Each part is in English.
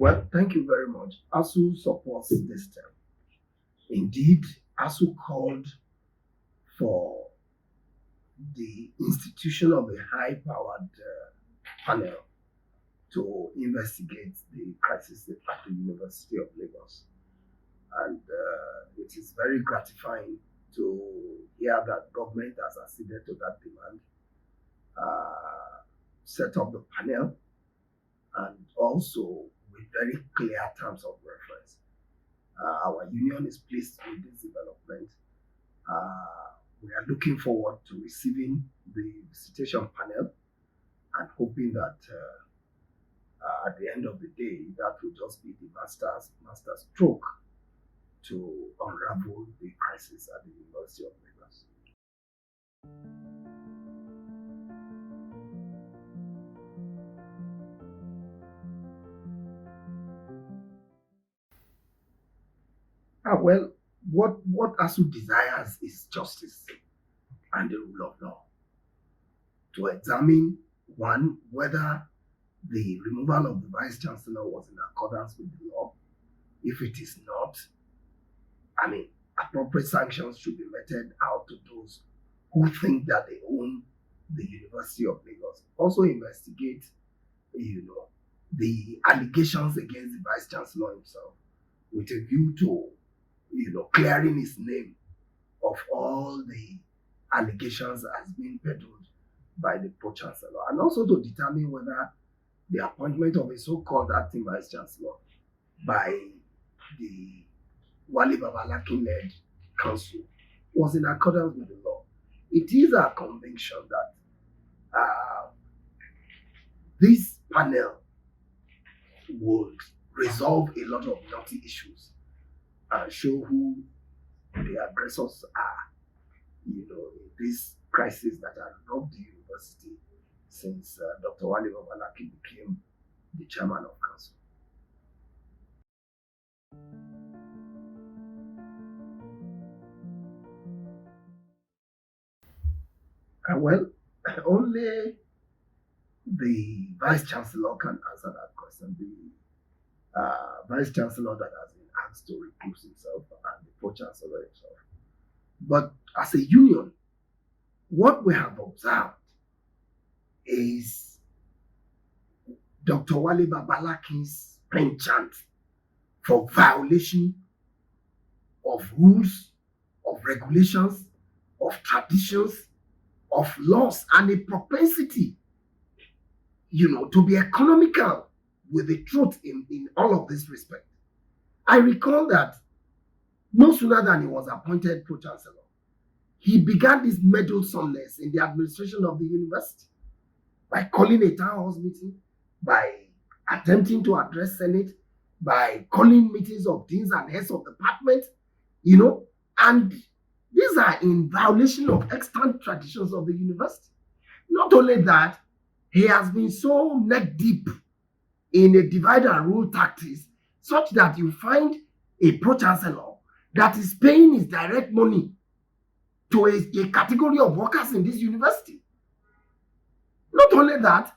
Well, thank you very much. ASUU supports this term. Indeed, ASUU called for the institution of a high-powered panel to investigate the crisis at the University of Lagos. And it is very gratifying to hear that government has acceded to that demand, set up the panel, and also with very clear terms of reference. Our union is pleased with this development. We are looking forward to receiving the visitation panel and hoping that at the end of the day, that will just be the master stroke to unravel the crisis at the University of Lagos. Well, what ASUU desires is justice and the rule of law. To examine, one, whether the removal of the Vice Chancellor was in accordance with the law. If it is not, appropriate sanctions should be meted out to those who think that they own the University of Lagos. Also investigate, the allegations against the Vice Chancellor himself with a view to, clearing his name of all the allegations as being peddled by the Pro-Chancellor, and also to determine whether the appointment of a so-called acting Vice Chancellor by the Babalakin-led council was in accordance with the law. It is our conviction that this panel would resolve a lot of knotty issues and show who the aggressors are, in this crisis that has robbed the university since Dr. Babalakin became the chairman of council. Well, only the Vice Chancellor can answer that question. The Vice Chancellor that has been asked to recuse himself and the Pro-Chancellor himself. But as a union, what we have observed is Dr. Babalakin's penchant for violation of rules, of regulations, of traditions, of laws, and a propensity, to be economical with the truth in all of this respect. I recall that no sooner than he was appointed Pro-Chancellor, he began this meddlesomeness in the administration of the university by calling a town hall meeting, by attempting to address Senate, by calling meetings of deans and heads of department, and these are in violation of extant traditions of the university. Not only that, he has been so neck deep in a divide and rule tactics such that you find a Pro-Chancellor that is paying his direct money to a category of workers in this university. Not only that,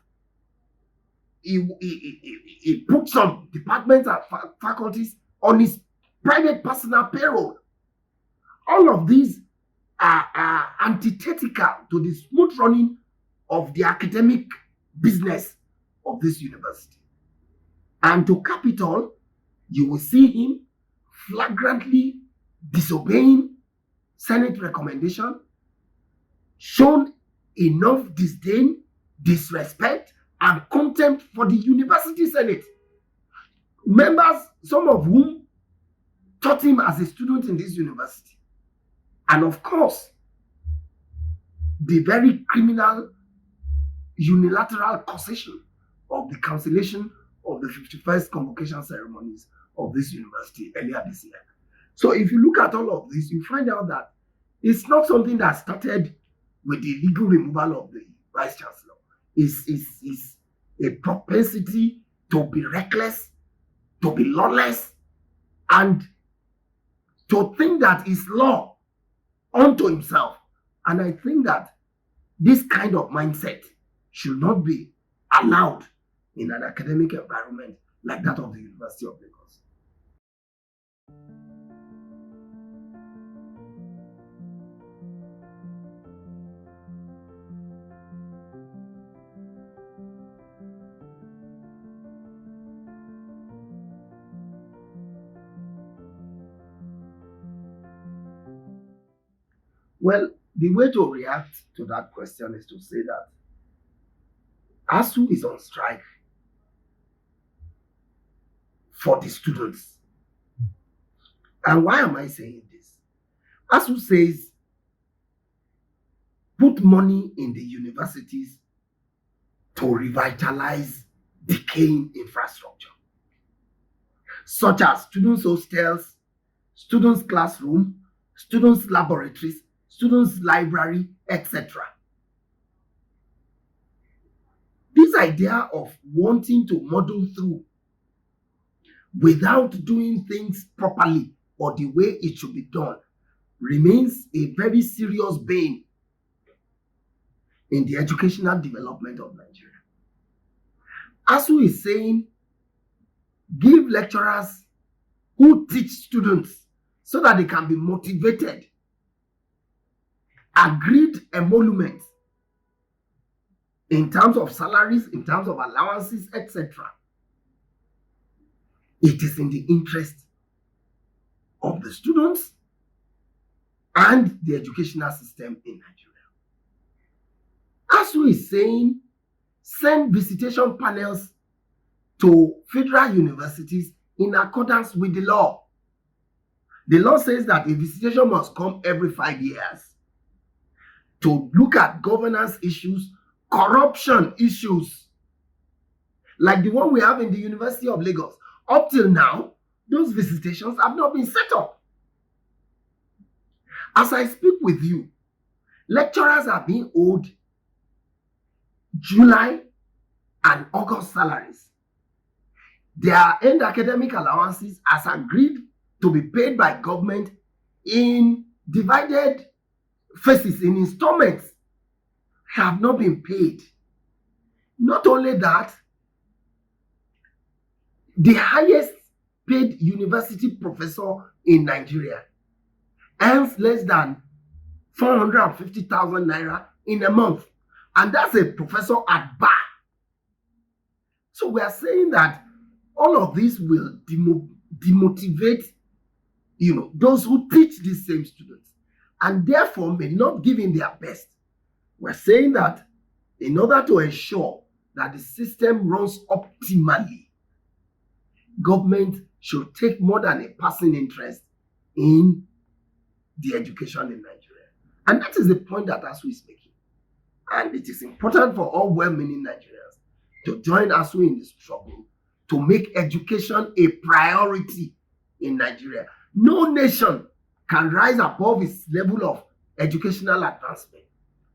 he put some departments and faculties on his private personal payroll. All of these are antithetical to the smooth running of the academic business of this university. And to cap it all, you will see him flagrantly disobeying Senate recommendation, shown enough disdain, disrespect, and contempt for the University Senate. Members, some of whom taught him as a student in this university. And of course, the very criminal unilateral causation of the cancellation of the 51st convocation ceremonies of this university earlier this year. So if you look at all of this, you find out that it's not something that started with the legal removal of the Vice Chancellor. It's a propensity to be reckless, to be lawless, and to think that is law unto himself. And I think that this kind of mindset should not be allowed in an academic environment like that of the University of Lagos. Well, the way to react to that question is to say that ASUU is on strike for the students. And why am I saying this? ASUU says put money in the universities to revitalize decaying infrastructure, such as students' hostels, students' classroom, students' laboratories, students' library, etc. This idea of wanting to muddle through without doing things properly or the way it should be done remains a very serious bane in the educational development of Nigeria. ASUU is saying give lecturers who teach students so that they can be motivated agreed emoluments in terms of salaries, in terms of allowances, etc. It is in the interest of the students and the educational system in Nigeria. ASUU is saying send visitation panels to federal universities in accordance with the law. The law says that a visitation must come every 5 years to look at governance issues, corruption issues, like the one we have in the University of Lagos. Up till now, those visitations have not been set up. As I speak with you, lecturers are being owed July and August salaries. Their end academic allowances, as agreed to be paid by government in divided phases, in installments, have not been paid. Not only that, the highest paid university professor in Nigeria earns less than 450,000 naira in a month, and that's a professor at bar. So we are saying that all of this will demotivate, those who teach these same students, and therefore may not give in their best. We're saying that in order to ensure that the system runs optimally, government should take more than a passing interest in the education in Nigeria. And that is the point that ASUU is making. And it is important for all well-meaning Nigerians to join ASUU in this struggle to make education a priority in Nigeria. No nation can rise above its level of educational advancement.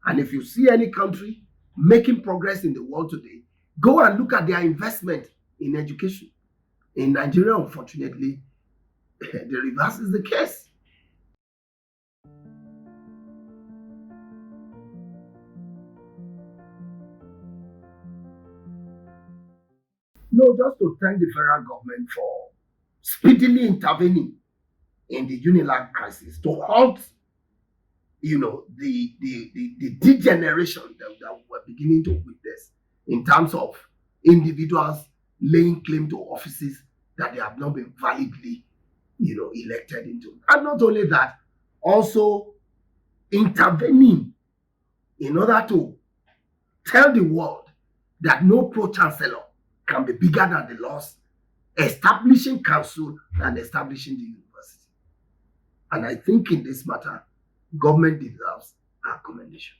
And if you see any country making progress in the world today, go and look at their investment in education. In Nigeria, unfortunately, the reverse is the case. No, just to thank the federal government for speedily intervening in the UNILAG crisis to halt, the degeneration that we're beginning to witness in terms of individuals laying claim to offices that they have not been validly, elected into. And not only that, also intervening in order to tell the world that no pro-chancellor can be bigger than the laws, establishing council and establishing the university. And I think in this matter, government deserves our commendation.